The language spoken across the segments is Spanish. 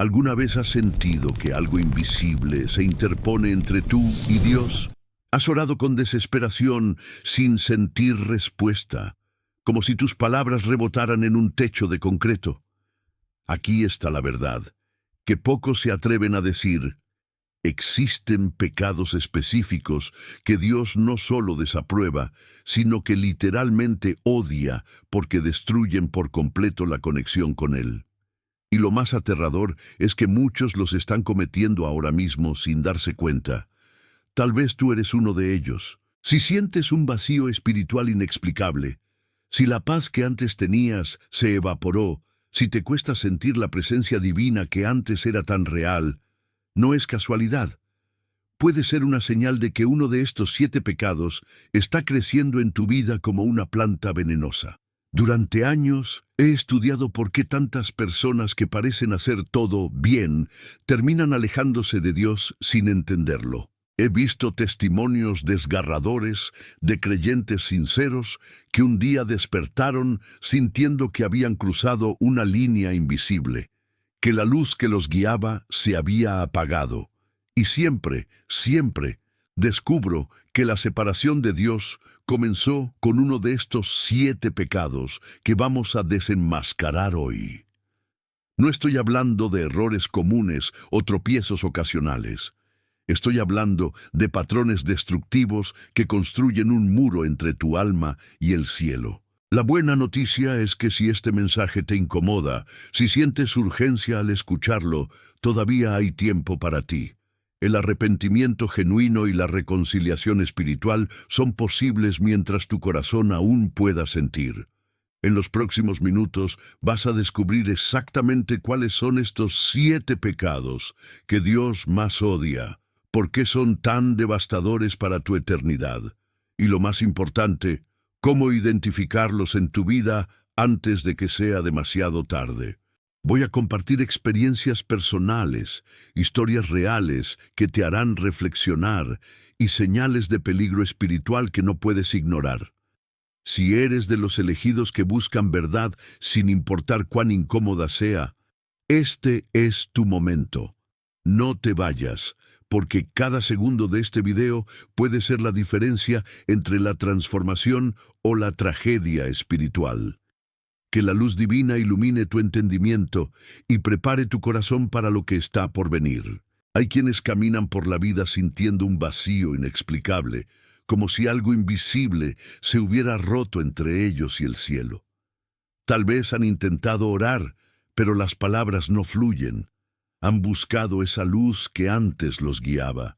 ¿Alguna vez has sentido que algo invisible se interpone entre tú y Dios? ¿Has orado con desesperación sin sentir respuesta, como si tus palabras rebotaran en un techo de concreto? Aquí está la verdad, que pocos se atreven a decir. Existen pecados específicos que Dios no solo desaprueba, sino que literalmente odia porque destruyen por completo la conexión con Él. Y lo más aterrador es que muchos los están cometiendo ahora mismo sin darse cuenta. Tal vez tú eres uno de ellos. Si sientes un vacío espiritual inexplicable, si la paz que antes tenías se evaporó, si te cuesta sentir la presencia divina que antes era tan real, no es casualidad. Puede ser una señal de que uno de estos 7 pecados está creciendo en tu vida como una planta venenosa. Durante años he estudiado por qué tantas personas que parecen hacer todo bien terminan alejándose de Dios sin entenderlo. He visto testimonios desgarradores de creyentes sinceros que un día despertaron sintiendo que habían cruzado una línea invisible, que la luz que los guiaba se había apagado. Y siempre descubro que la separación de Dios comenzó con uno de estos 7 pecados que vamos a desenmascarar hoy. No estoy hablando de errores comunes o tropiezos ocasionales. Estoy hablando de patrones destructivos que construyen un muro entre tu alma y el cielo. La buena noticia es que si este mensaje te incomoda, si sientes urgencia al escucharlo, todavía hay tiempo para ti. El arrepentimiento genuino y la reconciliación espiritual son posibles mientras tu corazón aún pueda sentir. En los próximos minutos vas a descubrir exactamente cuáles son estos 7 pecados que Dios más odia, por qué son tan devastadores para tu eternidad, y lo más importante, cómo identificarlos en tu vida antes de que sea demasiado tarde. Voy a compartir experiencias personales, historias reales que te harán reflexionar y señales de peligro espiritual que no puedes ignorar. Si eres de los elegidos que buscan verdad sin importar cuán incómoda sea, este es tu momento. No te vayas, porque cada segundo de este video puede ser la diferencia entre la transformación o la tragedia espiritual. Que la luz divina ilumine tu entendimiento y prepare tu corazón para lo que está por venir. Hay quienes caminan por la vida sintiendo un vacío inexplicable, como si algo invisible se hubiera roto entre ellos y el cielo. Tal vez han intentado orar, pero las palabras no fluyen. Han buscado esa luz que antes los guiaba,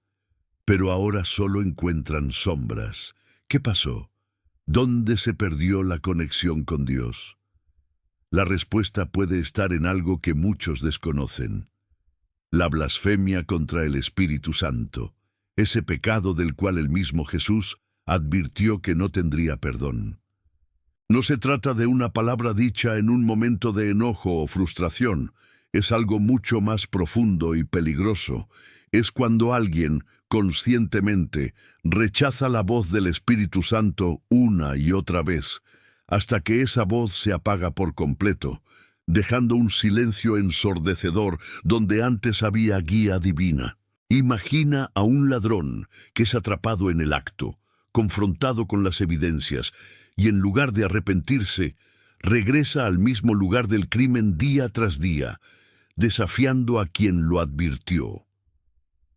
pero ahora solo encuentran sombras. ¿Qué pasó? ¿Dónde se perdió la conexión con Dios? La respuesta puede estar en algo que muchos desconocen. La blasfemia contra el Espíritu Santo, ese pecado del cual el mismo Jesús advirtió que no tendría perdón. No se trata de una palabra dicha en un momento de enojo o frustración. Es algo mucho más profundo y peligroso. Es cuando alguien, conscientemente, rechaza la voz del Espíritu Santo una y otra vez, hasta que esa voz se apaga por completo, dejando un silencio ensordecedor donde antes había guía divina. Imagina a un ladrón que es atrapado en el acto, confrontado con las evidencias, y en lugar de arrepentirse, regresa al mismo lugar del crimen día tras día, desafiando a quien lo advirtió.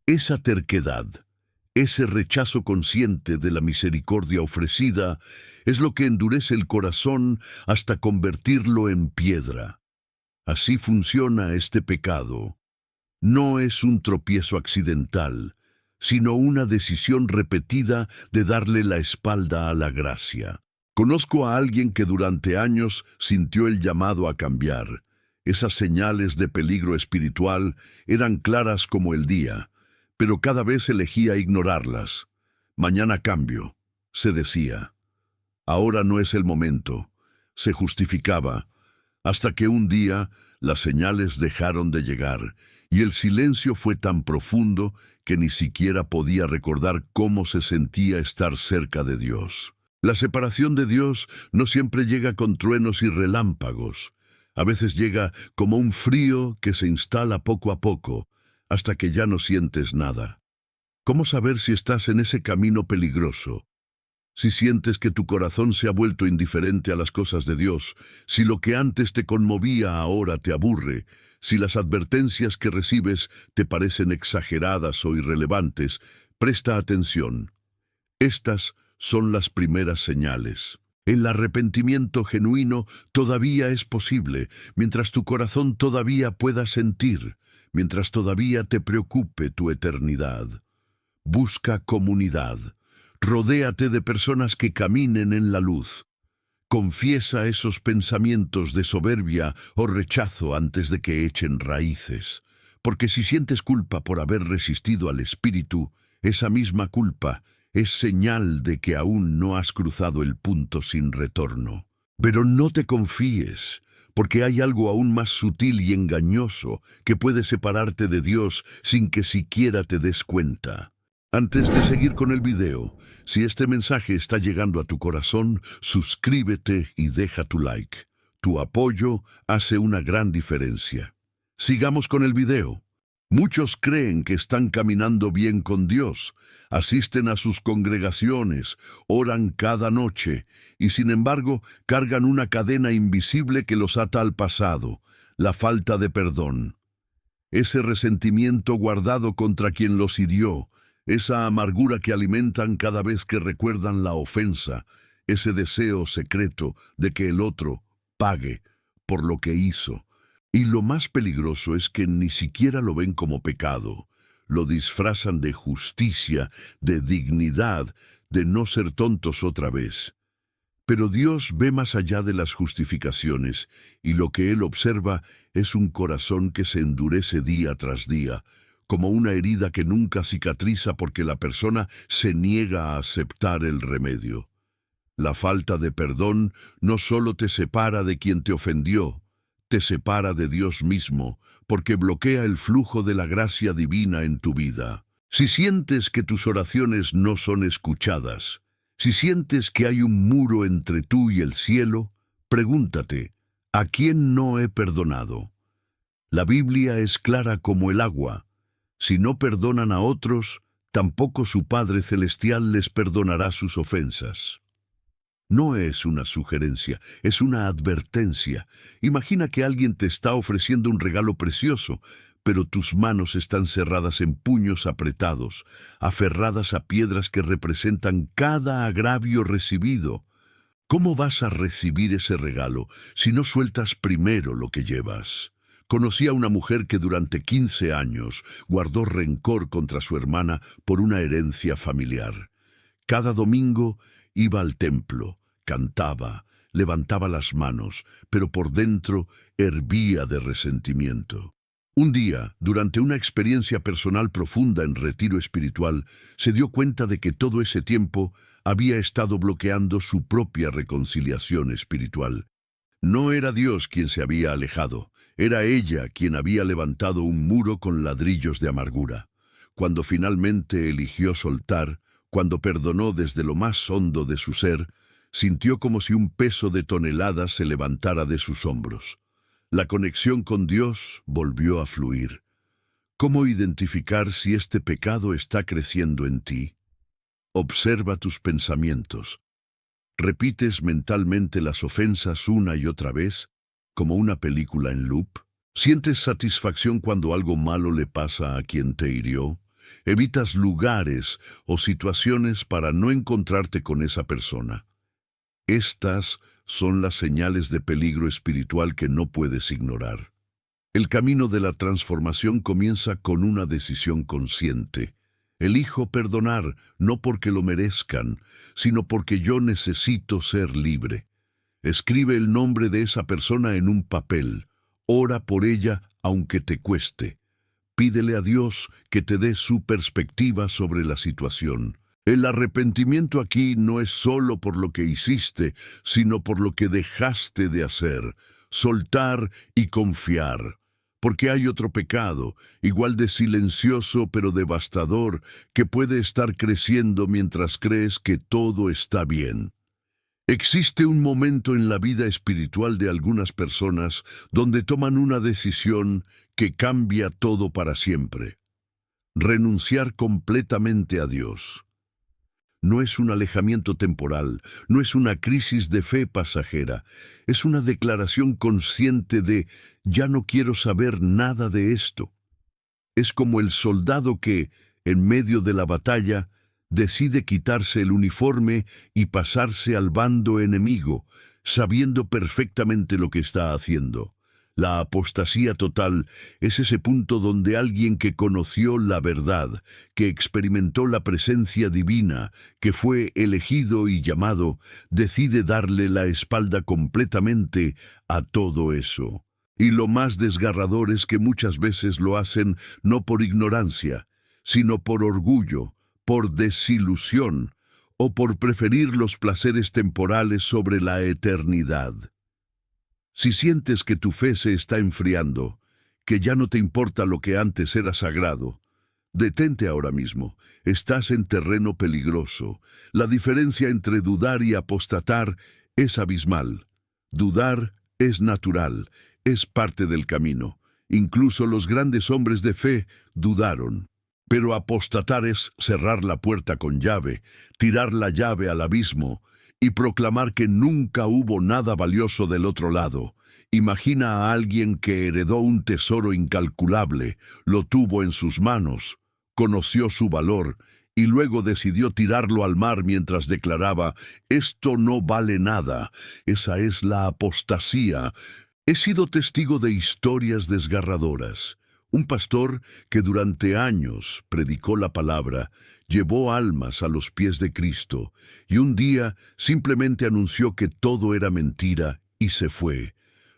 Esa terquedad, ese rechazo consciente de la misericordia ofrecida, es lo que endurece el corazón hasta convertirlo en piedra. Así funciona este pecado. No es un tropiezo accidental, sino una decisión repetida de darle la espalda a la gracia. Conozco a alguien que durante años sintió el llamado a cambiar. Esas señales de peligro espiritual eran claras como el día, pero cada vez elegía ignorarlas. Mañana cambio, se decía. Ahora no es el momento, se justificaba, hasta que un día las señales dejaron de llegar y el silencio fue tan profundo que ni siquiera podía recordar cómo se sentía estar cerca de Dios. La separación de Dios no siempre llega con truenos y relámpagos. A veces llega como un frío que se instala poco a poco, hasta que ya no sientes nada. ¿Cómo saber si estás en ese camino peligroso? Si sientes que tu corazón se ha vuelto indiferente a las cosas de Dios, si lo que antes te conmovía ahora te aburre, si las advertencias que recibes te parecen exageradas o irrelevantes, presta atención. Estas son las primeras señales. El arrepentimiento genuino todavía es posible, mientras tu corazón todavía pueda sentir, mientras todavía te preocupe tu eternidad. Busca comunidad. Rodéate de personas que caminen en la luz. Confiesa esos pensamientos de soberbia o rechazo antes de que echen raíces. Porque si sientes culpa por haber resistido al Espíritu, esa misma culpa es señal de que aún no has cruzado el punto sin retorno. Pero no te confíes, porque hay algo aún más sutil y engañoso que puede separarte de Dios sin que siquiera te des cuenta. Antes de seguir con el video, si este mensaje está llegando a tu corazón, suscríbete y deja tu like. Tu apoyo hace una gran diferencia. Sigamos con el video. Muchos creen que están caminando bien con Dios, asisten a sus congregaciones, oran cada noche y sin embargo cargan una cadena invisible que los ata al pasado, la falta de perdón. Ese resentimiento guardado contra quien los hirió, esa amargura que alimentan cada vez que recuerdan la ofensa, ese deseo secreto de que el otro pague por lo que hizo. Y lo más peligroso es que ni siquiera lo ven como pecado. Lo disfrazan de justicia, de dignidad, de no ser tontos otra vez. Pero Dios ve más allá de las justificaciones, y lo que Él observa es un corazón que se endurece día tras día, como una herida que nunca cicatriza porque la persona se niega a aceptar el remedio. La falta de perdón no solo te separa de quien te ofendió, te separa de Dios mismo, porque bloquea el flujo de la gracia divina en tu vida. Si sientes que tus oraciones no son escuchadas, si sientes que hay un muro entre tú y el cielo, pregúntate, ¿a quién no he perdonado? La Biblia es clara como el agua. Si no perdonan a otros, tampoco su Padre Celestial les perdonará sus ofensas. No es una sugerencia, es una advertencia. Imagina que alguien te está ofreciendo un regalo precioso, pero tus manos están cerradas en puños apretados, aferradas a piedras que representan cada agravio recibido. ¿Cómo vas a recibir ese regalo si no sueltas primero lo que llevas? Conocí a una mujer que durante 15 años guardó rencor contra su hermana por una herencia familiar. Cada domingo iba al templo, cantaba, levantaba las manos, pero por dentro hervía de resentimiento. Un día, durante una experiencia personal profunda en retiro espiritual, se dio cuenta de que todo ese tiempo había estado bloqueando su propia reconciliación espiritual. No era Dios quien se había alejado, era ella quien había levantado un muro con ladrillos de amargura. Cuando finalmente eligió soltar, cuando perdonó desde lo más hondo de su ser, sintió como si un peso de toneladas se levantara de sus hombros. La conexión con Dios volvió a fluir. ¿Cómo identificar si este pecado está creciendo en ti? Observa tus pensamientos. ¿Repites mentalmente las ofensas una y otra vez, como una película en loop? ¿Sientes satisfacción cuando algo malo le pasa a quien te hirió? ¿Evitas lugares o situaciones para no encontrarte con esa persona? Estas son las señales de peligro espiritual que no puedes ignorar. El camino de la transformación comienza con una decisión consciente. Elijo perdonar, no porque lo merezcan, sino porque yo necesito ser libre. Escribe el nombre de esa persona en un papel. Ora por ella, aunque te cueste. Pídele a Dios que te dé su perspectiva sobre la situación. El arrepentimiento aquí no es solo por lo que hiciste, sino por lo que dejaste de hacer. Soltar y confiar. Porque hay otro pecado, igual de silencioso pero devastador, que puede estar creciendo mientras crees que todo está bien. Existe un momento en la vida espiritual de algunas personas donde toman una decisión que cambia todo para siempre. Renunciar completamente a Dios. No es un alejamiento temporal, no es una crisis de fe pasajera, es una declaración consciente de «ya no quiero saber nada de esto». Es como el soldado que, en medio de la batalla, decide quitarse el uniforme y pasarse al bando enemigo, sabiendo perfectamente lo que está haciendo. La apostasía total es ese punto donde alguien que conoció la verdad, que experimentó la presencia divina, que fue elegido y llamado, decide darle la espalda completamente a todo eso. Y lo más desgarrador es que muchas veces lo hacen no por ignorancia, sino por orgullo, por desilusión o por preferir los placeres temporales sobre la eternidad. Si sientes que tu fe se está enfriando, que ya no te importa lo que antes era sagrado, detente ahora mismo. Estás en terreno peligroso. La diferencia entre dudar y apostatar es abismal. Dudar es natural, es parte del camino. Incluso los grandes hombres de fe dudaron. Pero apostatar es cerrar la puerta con llave, tirar la llave al abismo y proclamar que nunca hubo nada valioso del otro lado. Imagina a alguien que heredó un tesoro incalculable, lo tuvo en sus manos, conoció su valor y luego decidió tirarlo al mar mientras declaraba, «Esto no vale nada». Esa es la apostasía. He sido testigo de historias desgarradoras. Un pastor que durante años predicó la palabra, llevó almas a los pies de Cristo, y un día simplemente anunció que todo era mentira y se fue.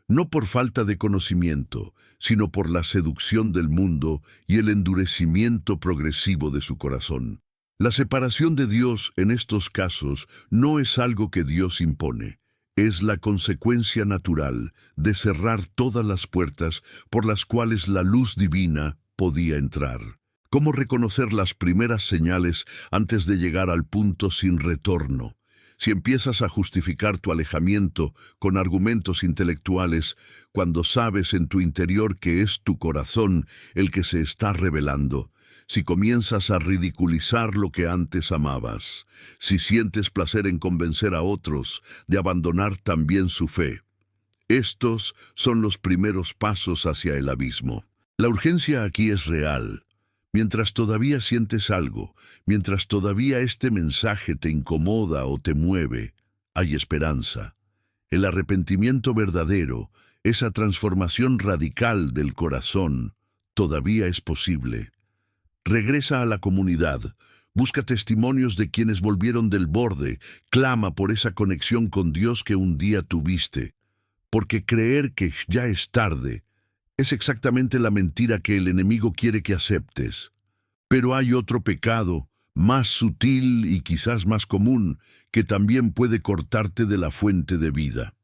No por falta de conocimiento, sino por la seducción del mundo y el endurecimiento progresivo de su corazón. La separación de Dios en estos casos no es algo que Dios impone. Es la consecuencia natural de cerrar todas las puertas por las cuales la luz divina podía entrar. ¿Cómo reconocer las primeras señales antes de llegar al punto sin retorno? Si empiezas a justificar tu alejamiento con argumentos intelectuales, cuando sabes en tu interior que es tu corazón el que se está rebelando, si comienzas a ridiculizar lo que antes amabas, si sientes placer en convencer a otros de abandonar también su fe. Estos son los primeros pasos hacia el abismo. La urgencia aquí es real. Mientras todavía sientes algo, mientras todavía este mensaje te incomoda o te mueve, hay esperanza. El arrepentimiento verdadero, esa transformación radical del corazón, todavía es posible. Regresa a la comunidad, busca testimonios de quienes volvieron del borde, clama por esa conexión con Dios que un día tuviste, porque creer que ya es tarde es exactamente la mentira que el enemigo quiere que aceptes. Pero hay otro pecado, más sutil y quizás más común, que también puede cortarte de la fuente de vida.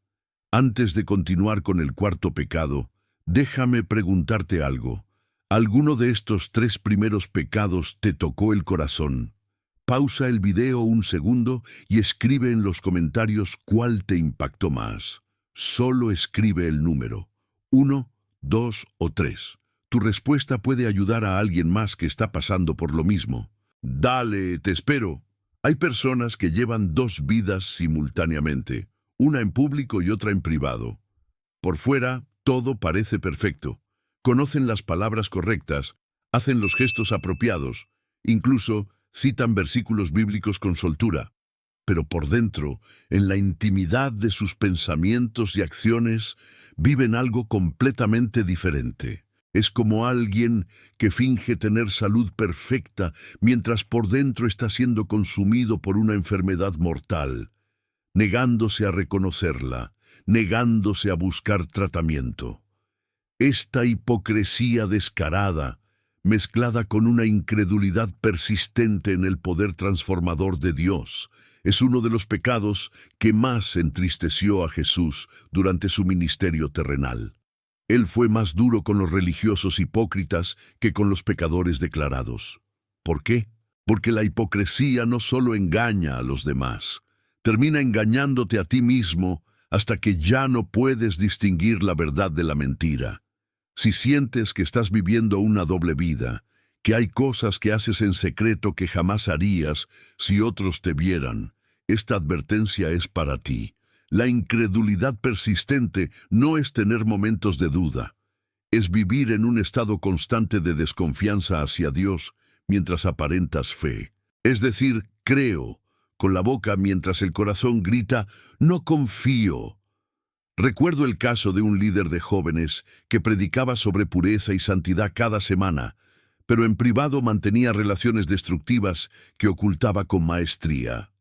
Antes de continuar con el cuarto pecado, déjame preguntarte algo. ¿Alguno de estos tres primeros pecados te tocó el corazón? Pausa el video un segundo y escribe en los comentarios cuál te impactó más. Solo escribe el número, 1, 2 o 3. Tu respuesta puede ayudar a alguien más que está pasando por lo mismo. Dale, te espero. Hay personas que llevan dos vidas simultáneamente, una en público y otra en privado. Por fuera, todo parece perfecto. Conocen las palabras correctas, hacen los gestos apropiados, incluso citan versículos bíblicos con soltura. Pero por dentro, en la intimidad de sus pensamientos y acciones, viven algo completamente diferente. Es como alguien que finge tener salud perfecta mientras por dentro está siendo consumido por una enfermedad mortal, negándose a reconocerla, negándose a buscar tratamiento. Esta hipocresía descarada, mezclada con una incredulidad persistente en el poder transformador de Dios, es uno de los pecados que más entristeció a Jesús durante su ministerio terrenal. Él fue más duro con los religiosos hipócritas que con los pecadores declarados. ¿Por qué? Porque la hipocresía no solo engaña a los demás, Termina engañándote a ti mismo hasta que ya no puedes distinguir la verdad de la mentira. Si sientes que estás viviendo una doble vida, que hay cosas que haces en secreto que jamás harías si otros te vieran, esta advertencia es para ti. La incredulidad persistente no es tener momentos de duda, es vivir en un estado constante de desconfianza hacia Dios mientras aparentas fe. Es decir, creo, con la boca mientras el corazón grita, no confío. Recuerdo el caso de un líder de jóvenes que predicaba sobre pureza y santidad cada semana, pero en privado mantenía relaciones destructivas que ocultaba con maestría.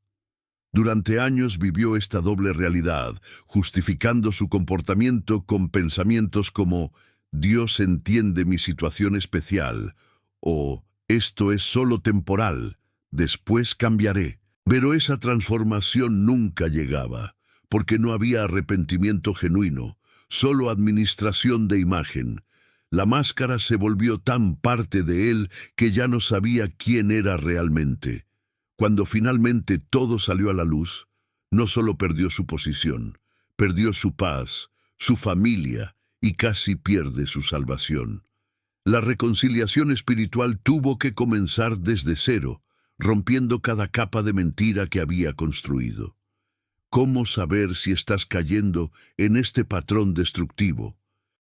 Durante años vivió esta doble realidad, justificando su comportamiento con pensamientos como «Dios entiende mi situación especial» o «Esto es solo temporal, después cambiaré». Pero esa transformación nunca llegaba, porque no había arrepentimiento genuino, solo administración de imagen. La máscara se volvió tan parte de él que ya no sabía quién era realmente. Cuando finalmente todo salió a la luz, no solo perdió su posición, perdió su paz, su familia y casi pierde su salvación. La reconciliación espiritual tuvo que comenzar desde cero, rompiendo cada capa de mentira que había construido. ¿Cómo saber si estás cayendo en este patrón destructivo?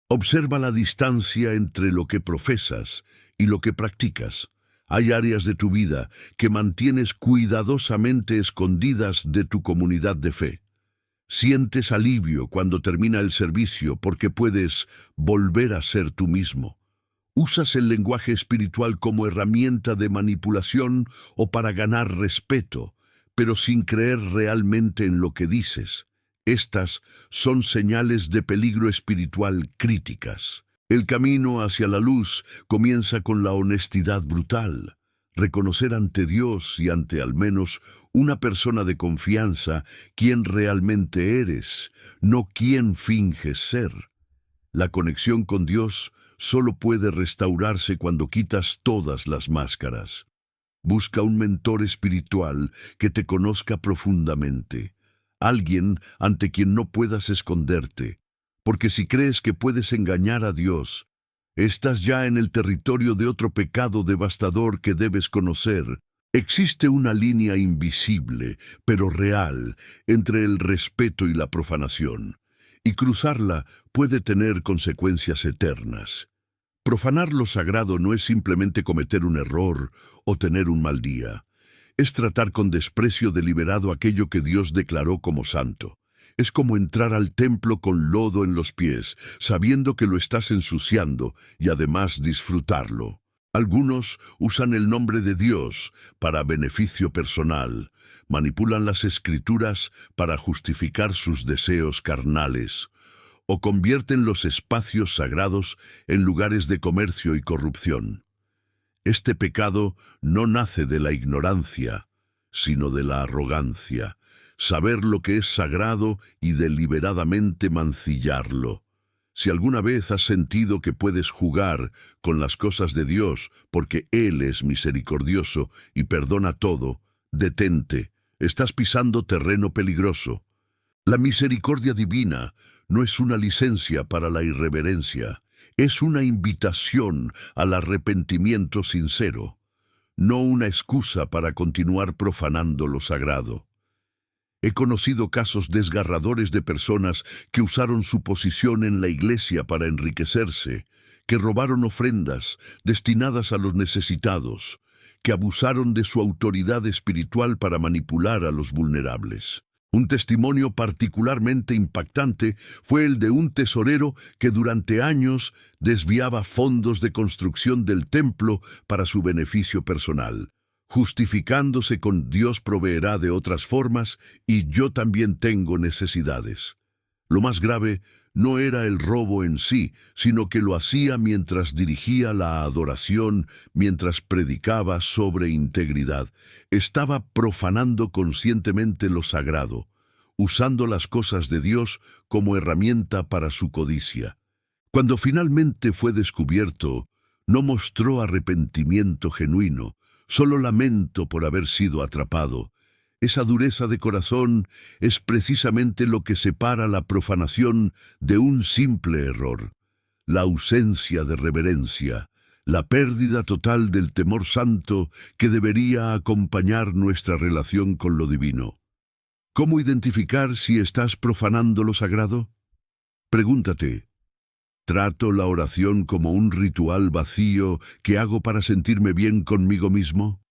Observa la distancia entre lo que profesas y lo que practicas. Hay áreas de tu vida que mantienes cuidadosamente escondidas de tu comunidad de fe. Sientes alivio cuando termina el servicio porque puedes volver a ser tú mismo. ¿Usas el lenguaje espiritual como herramienta de manipulación o para ganar respeto, pero sin creer realmente en lo que dices? Estas son señales de peligro espiritual críticas. El camino hacia la luz comienza con la honestidad brutal. Reconocer ante Dios y ante al menos una persona de confianza quién realmente eres, no quién finges ser. La conexión con Dios solo puede restaurarse cuando quitas todas las máscaras. Busca un mentor espiritual que te conozca profundamente. Alguien ante quien no puedas esconderte. Porque si crees que puedes engañar a Dios, estás ya en el territorio de otro pecado devastador que debes conocer. Existe una línea invisible, pero real, entre el respeto y la profanación. Y cruzarla puede tener consecuencias eternas. Profanar lo sagrado no es simplemente cometer un error o tener un mal día. Es tratar con desprecio deliberado aquello que Dios declaró como santo. Es como entrar al templo con lodo en los pies, sabiendo que lo estás ensuciando y además disfrutarlo. Algunos usan el nombre de Dios para beneficio personal, manipulan las escrituras para justificar sus deseos carnales, o convierten los espacios sagrados en lugares de comercio y corrupción. Este pecado no nace de la ignorancia, sino de la arrogancia, saber lo que es sagrado y deliberadamente mancillarlo. Si alguna vez has sentido que puedes jugar con las cosas de Dios porque Él es misericordioso y perdona todo, detente, estás pisando terreno peligroso. La misericordia divina no es una licencia para la irreverencia, es una invitación al arrepentimiento sincero, no una excusa para continuar profanando lo sagrado. He conocido casos desgarradores de personas que usaron su posición en la iglesia para enriquecerse, que robaron ofrendas destinadas a los necesitados, que abusaron de su autoridad espiritual para manipular a los vulnerables. Un testimonio particularmente impactante fue el de un tesorero que durante años desviaba fondos de construcción del templo para su beneficio personal, justificándose con Dios proveerá de otras formas y yo también tengo necesidades. Lo más grave no era el robo en sí, sino que lo hacía mientras dirigía la adoración, mientras predicaba sobre integridad. Estaba profanando conscientemente lo sagrado, usando las cosas de Dios como herramienta para su codicia. Cuando finalmente fue descubierto, no mostró arrepentimiento genuino, solo lamento por haber sido atrapado. Esa dureza de corazón es precisamente lo que separa la profanación de un simple error. La ausencia de reverencia, la pérdida total del temor santo que debería acompañar nuestra relación con lo divino. ¿Cómo identificar si estás profanando lo sagrado? Pregúntate, ¿trato la oración como un ritual vacío que hago para sentirme bien conmigo mismo?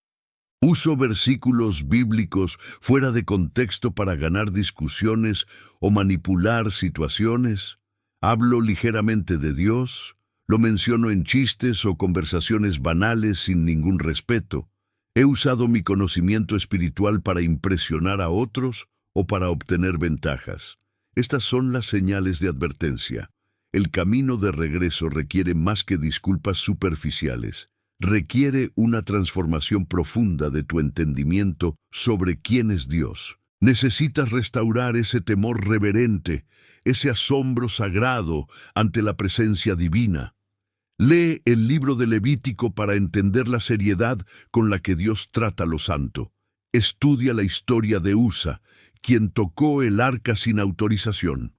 ¿Uso versículos bíblicos fuera de contexto para ganar discusiones o manipular situaciones? ¿Hablo ligeramente de Dios? ¿Lo menciono en chistes o conversaciones banales sin ningún respeto? ¿He usado mi conocimiento espiritual para impresionar a otros o para obtener ventajas? Estas son las señales de advertencia. El camino de regreso requiere más que disculpas superficiales. Requiere una transformación profunda de tu entendimiento sobre quién es Dios. Necesitas restaurar ese temor reverente, ese asombro sagrado ante la presencia divina. Lee el libro de Levítico para entender la seriedad con la que Dios trata lo santo. Estudia la historia de Usa, quien tocó el arca sin autorización.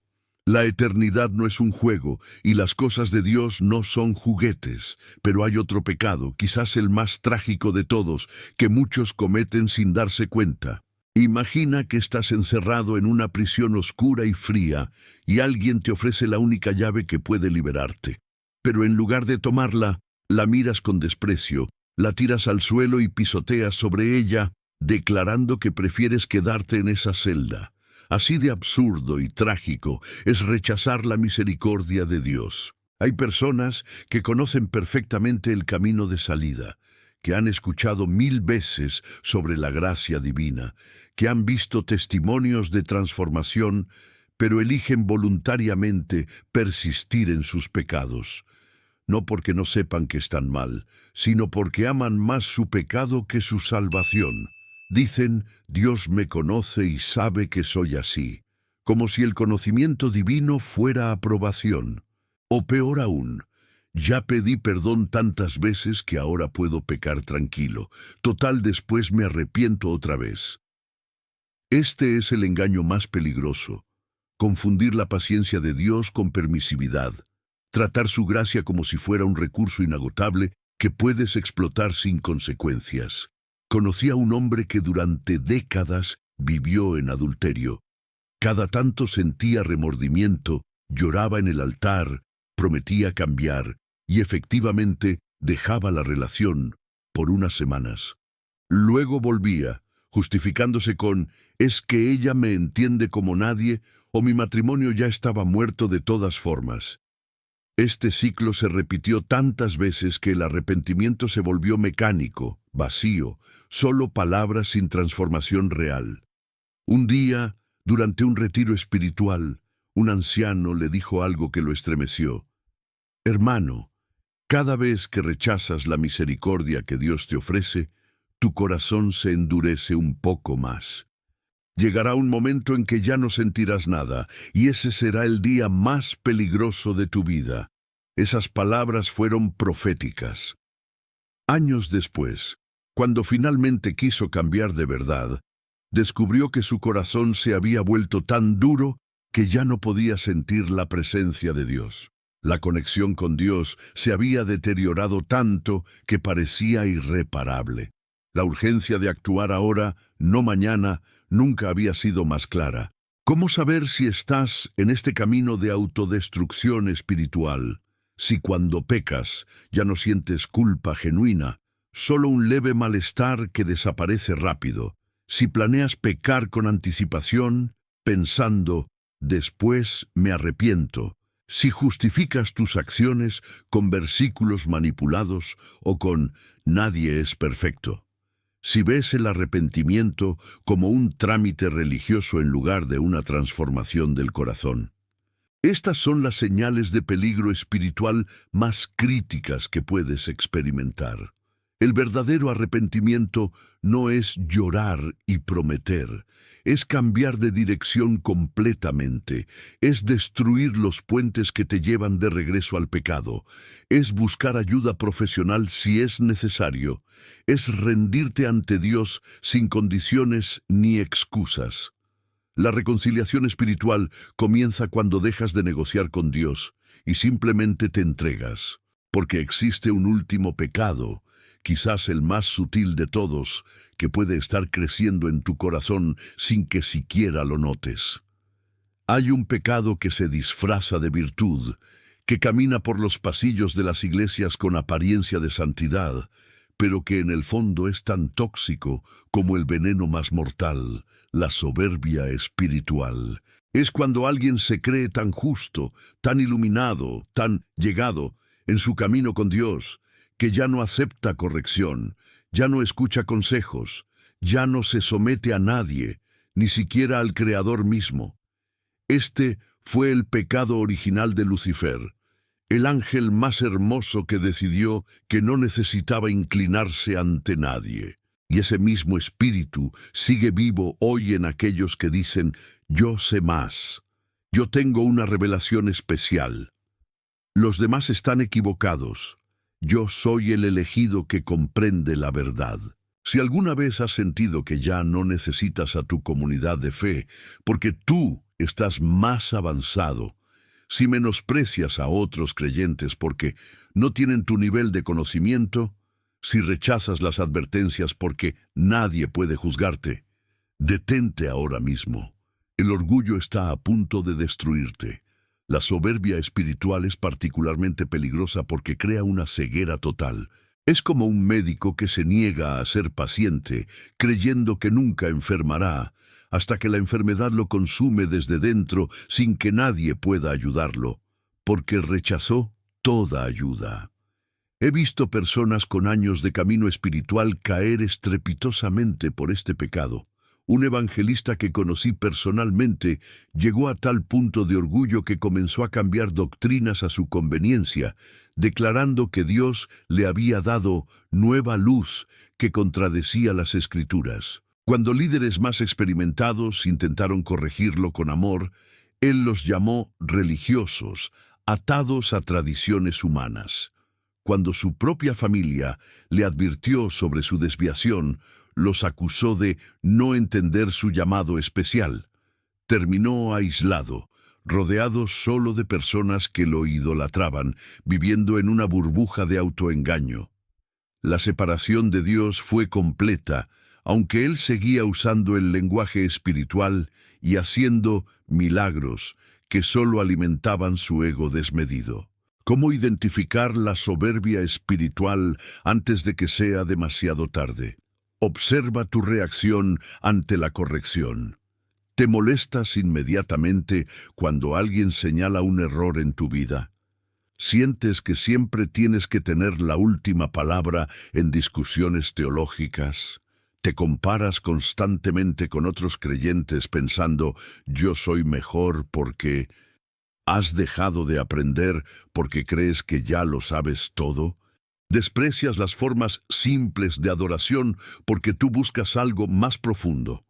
La eternidad no es un juego y las cosas de Dios no son juguetes, pero hay otro pecado, quizás el más trágico de todos, que muchos cometen sin darse cuenta. Imagina que estás encerrado en una prisión oscura y fría y alguien te ofrece la única llave que puede liberarte. Pero en lugar de tomarla, la miras con desprecio, la tiras al suelo y pisoteas sobre ella, declarando que prefieres quedarte en esa celda. Así de absurdo y trágico es rechazar la misericordia de Dios. Hay personas que conocen perfectamente el camino de salida, que han escuchado 1000 veces sobre la gracia divina, que han visto testimonios de transformación, pero eligen voluntariamente persistir en sus pecados. No porque no sepan que están mal, sino porque aman más su pecado que su salvación. Dicen, Dios me conoce y sabe que soy así, como si el conocimiento divino fuera aprobación. O peor aún, ya pedí perdón tantas veces que ahora puedo pecar tranquilo. Total, después me arrepiento otra vez. Este es el engaño más peligroso. Confundir la paciencia de Dios con permisividad. Tratar su gracia como si fuera un recurso inagotable que puedes explotar sin consecuencias. Conocí a un hombre que durante décadas vivió en adulterio. Cada tanto sentía remordimiento, lloraba en el altar, prometía cambiar y efectivamente dejaba la relación por unas semanas. Luego volvía, justificándose con «es que ella me entiende como nadie» o «mi matrimonio ya estaba muerto de todas formas». Este ciclo se repitió tantas veces que el arrepentimiento se volvió mecánico, vacío, solo palabras sin transformación real. Un día, durante un retiro espiritual, un anciano le dijo algo que lo estremeció. «Hermano, cada vez que rechazas la misericordia que Dios te ofrece, tu corazón se endurece un poco más. Llegará un momento en que ya no sentirás nada, y ese será el día más peligroso de tu vida». Esas palabras fueron proféticas. Años después, cuando finalmente quiso cambiar de verdad, descubrió que su corazón se había vuelto tan duro que ya no podía sentir la presencia de Dios. La conexión con Dios se había deteriorado tanto que parecía irreparable. La urgencia de actuar ahora, no mañana, nunca había sido más clara. ¿Cómo saber si estás en este camino de autodestrucción espiritual? Si cuando pecas ya no sientes culpa genuina, solo un leve malestar que desaparece rápido. Si planeas pecar con anticipación, pensando, después me arrepiento. Si justificas tus acciones con versículos manipulados o con nadie es perfecto. Si ves el arrepentimiento como un trámite religioso en lugar de una transformación del corazón. Estas son las señales de peligro espiritual más críticas que puedes experimentar. El verdadero arrepentimiento no es llorar y prometer, es cambiar de dirección completamente, es destruir los puentes que te llevan de regreso al pecado, es buscar ayuda profesional si es necesario, es rendirte ante Dios sin condiciones ni excusas. La reconciliación espiritual comienza cuando dejas de negociar con Dios y simplemente te entregas, porque existe un último pecado, quizás el más sutil de todos, que puede estar creciendo en tu corazón sin que siquiera lo notes. Hay un pecado que se disfraza de virtud, que camina por los pasillos de las iglesias con apariencia de santidad, pero que en el fondo es tan tóxico como el veneno más mortal, la soberbia espiritual. Es cuando alguien se cree tan justo, tan iluminado, tan llegado en su camino con Dios, que ya no acepta corrección, ya no escucha consejos, ya no se somete a nadie, ni siquiera al Creador mismo. Este fue el pecado original de Lucifer, el ángel más hermoso que decidió que no necesitaba inclinarse ante nadie. Y ese mismo espíritu sigue vivo hoy en aquellos que dicen, yo sé más, yo tengo una revelación especial. Los demás están equivocados. Yo soy el elegido que comprende la verdad. Si alguna vez has sentido que ya no necesitas a tu comunidad de fe, porque tú estás más avanzado, si menosprecias a otros creyentes porque no tienen tu nivel de conocimiento, si rechazas las advertencias porque nadie puede juzgarte, detente ahora mismo. El orgullo está a punto de destruirte. La soberbia espiritual es particularmente peligrosa porque crea una ceguera total. Es como un médico que se niega a ser paciente, creyendo que nunca enfermará, hasta que la enfermedad lo consume desde dentro sin que nadie pueda ayudarlo, porque rechazó toda ayuda. He visto personas con años de camino espiritual caer estrepitosamente por este pecado. Un evangelista que conocí personalmente llegó a tal punto de orgullo que comenzó a cambiar doctrinas a su conveniencia, declarando que Dios le había dado nueva luz que contradecía las Escrituras. Cuando líderes más experimentados intentaron corregirlo con amor, él los llamó religiosos, atados a tradiciones humanas. Cuando su propia familia le advirtió sobre su desviación, los acusó de no entender su llamado especial. Terminó aislado, rodeado solo de personas que lo idolatraban, viviendo en una burbuja de autoengaño. La separación de Dios fue completa, aunque él seguía usando el lenguaje espiritual y haciendo milagros que solo alimentaban su ego desmedido. ¿Cómo identificar la soberbia espiritual antes de que sea demasiado tarde? Observa tu reacción ante la corrección. ¿Te molestas inmediatamente cuando alguien señala un error en tu vida? ¿Sientes que siempre tienes que tener la última palabra en discusiones teológicas? ¿Te comparas constantemente con otros creyentes pensando, yo soy mejor porque has dejado de aprender porque crees que ya lo sabes todo? ¿Desprecias las formas simples de adoración porque tú buscas algo más profundo?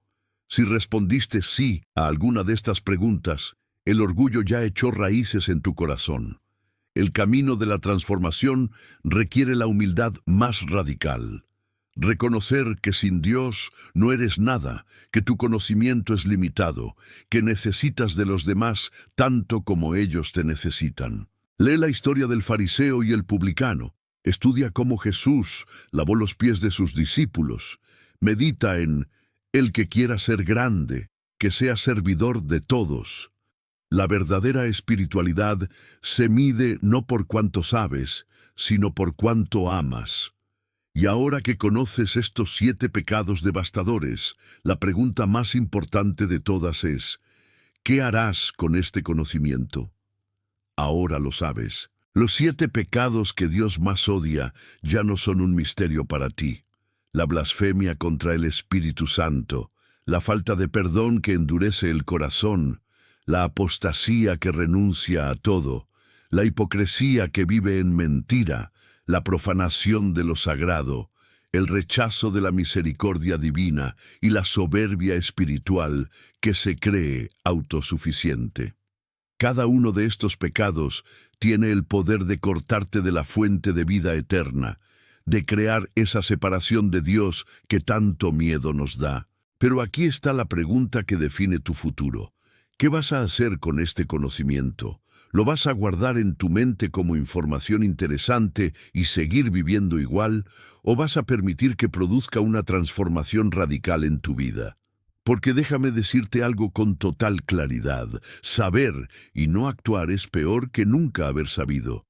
Si respondiste sí a alguna de estas preguntas, el orgullo ya echó raíces en tu corazón. El camino de la transformación requiere la humildad más radical. Reconocer que sin Dios no eres nada, que tu conocimiento es limitado, que necesitas de los demás tanto como ellos te necesitan. Lee la historia del fariseo y el publicano. Estudia cómo Jesús lavó los pies de sus discípulos. Medita en el que quiera ser grande, que sea servidor de todos. La verdadera espiritualidad se mide no por cuánto sabes, sino por cuánto amas. Y ahora que conoces estos 7 pecados devastadores, la pregunta más importante de todas es, ¿qué harás con este conocimiento? Ahora lo sabes. Los 7 pecados que Dios más odia ya no son un misterio para ti. La blasfemia contra el Espíritu Santo, la falta de perdón que endurece el corazón, la apostasía que renuncia a todo, la hipocresía que vive en mentira, la profanación de lo sagrado, el rechazo de la misericordia divina y la soberbia espiritual que se cree autosuficiente. Cada uno de estos pecados tiene el poder de cortarte de la fuente de vida eterna, de crear esa separación de Dios que tanto miedo nos da. Pero aquí está la pregunta que define tu futuro. ¿Qué vas a hacer con este conocimiento? ¿Lo vas a guardar en tu mente como información interesante y seguir viviendo igual? ¿O vas a permitir que produzca una transformación radical en tu vida? Porque déjame decirte algo con total claridad. Saber y no actuar es peor que nunca haber sabido.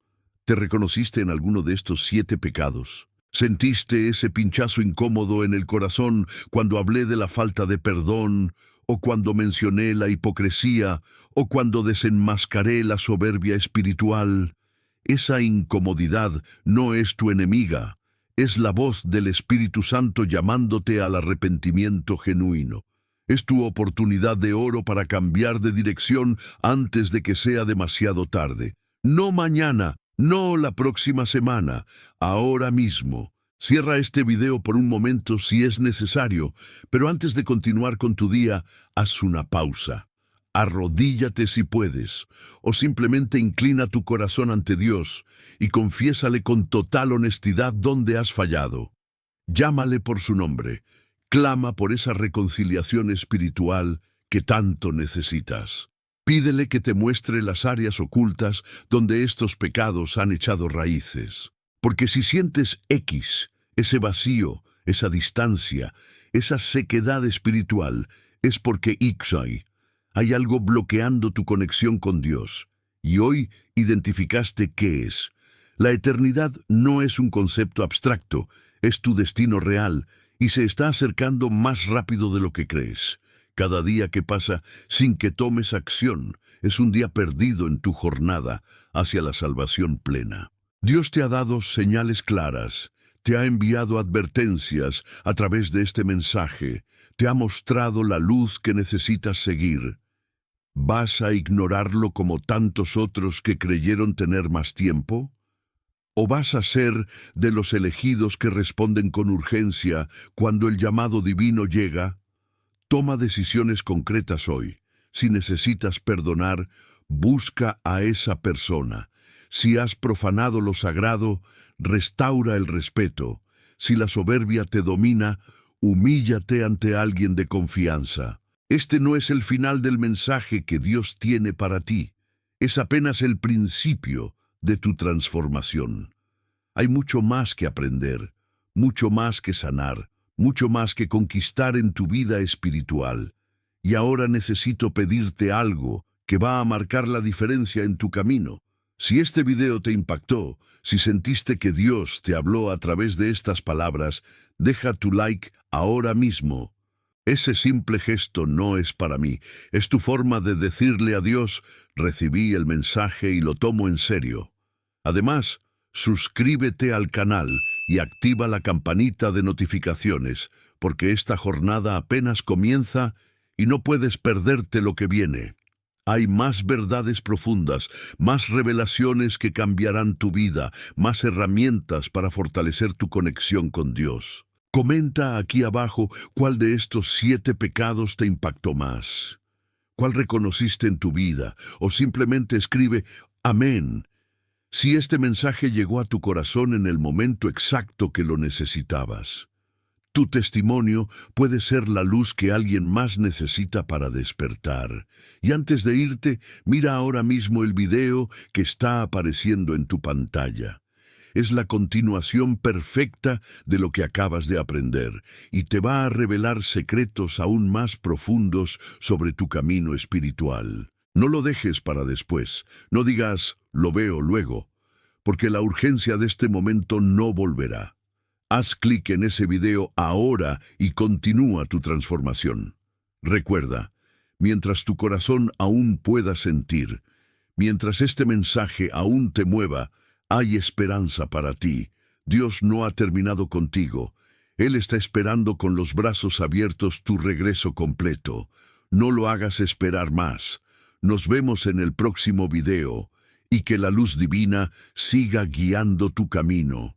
¿Te reconociste en alguno de estos 7 pecados? ¿Sentiste ese pinchazo incómodo en el corazón cuando hablé de la falta de perdón, o cuando mencioné la hipocresía, o cuando desenmascaré la soberbia espiritual? Esa incomodidad no es tu enemiga, es la voz del Espíritu Santo llamándote al arrepentimiento genuino. Es tu oportunidad de oro para cambiar de dirección antes de que sea demasiado tarde. No mañana, no la próxima semana, ahora mismo. Cierra este video por un momento si es necesario, pero antes de continuar con tu día, haz una pausa. Arrodíllate si puedes, o simplemente inclina tu corazón ante Dios y confiésale con total honestidad dónde has fallado. Llámale por su nombre. Clama por esa reconciliación espiritual que tanto necesitas. Pídele que te muestre las áreas ocultas donde estos pecados han echado raíces. Porque si sientes ese vacío, esa distancia, esa sequedad espiritual, es porque hay algo bloqueando tu conexión con Dios. Y hoy identificaste qué es. La eternidad no es un concepto abstracto, es tu destino real, y se está acercando más rápido de lo que crees. Cada día que pasa sin que tomes acción es un día perdido en tu jornada hacia la salvación plena. Dios te ha dado señales claras, te ha enviado advertencias a través de este mensaje, te ha mostrado la luz que necesitas seguir. ¿Vas a ignorarlo como tantos otros que creyeron tener más tiempo? ¿O vas a ser de los elegidos que responden con urgencia cuando el llamado divino llega? Toma decisiones concretas hoy. Si necesitas perdonar, busca a esa persona. Si has profanado lo sagrado, restaura el respeto. Si la soberbia te domina, humíllate ante alguien de confianza. Este no es el final del mensaje que Dios tiene para ti. Es apenas el principio de tu transformación. Hay mucho más que aprender, mucho más que sanar, mucho más que conquistar en tu vida espiritual. Y ahora necesito pedirte algo que va a marcar la diferencia en tu camino. Si este video te impactó, si sentiste que Dios te habló a través de estas palabras, deja tu like ahora mismo. Ese simple gesto no es para mí, es tu forma de decirle a Dios, recibí el mensaje y lo tomo en serio. Además, suscríbete al canal y activa la campanita de notificaciones, porque esta jornada apenas comienza y no puedes perderte lo que viene. Hay más verdades profundas, más revelaciones que cambiarán tu vida, más herramientas para fortalecer tu conexión con Dios. Comenta aquí abajo cuál de estos 7 pecados te impactó más. ¿Cuál reconociste en tu vida? O simplemente escribe amén. Si este mensaje llegó a tu corazón en el momento exacto que lo necesitabas. Tu testimonio puede ser la luz que alguien más necesita para despertar. Y antes de irte, mira ahora mismo el video que está apareciendo en tu pantalla. Es la continuación perfecta de lo que acabas de aprender y te va a revelar secretos aún más profundos sobre tu camino espiritual. No lo dejes para después. No digas, lo veo luego, porque la urgencia de este momento no volverá. Haz clic en ese video ahora y continúa tu transformación. Recuerda, mientras tu corazón aún pueda sentir, mientras este mensaje aún te mueva, hay esperanza para ti. Dios no ha terminado contigo. Él está esperando con los brazos abiertos tu regreso completo. No lo hagas esperar más. Nos vemos en el próximo video y que la luz divina siga guiando tu camino.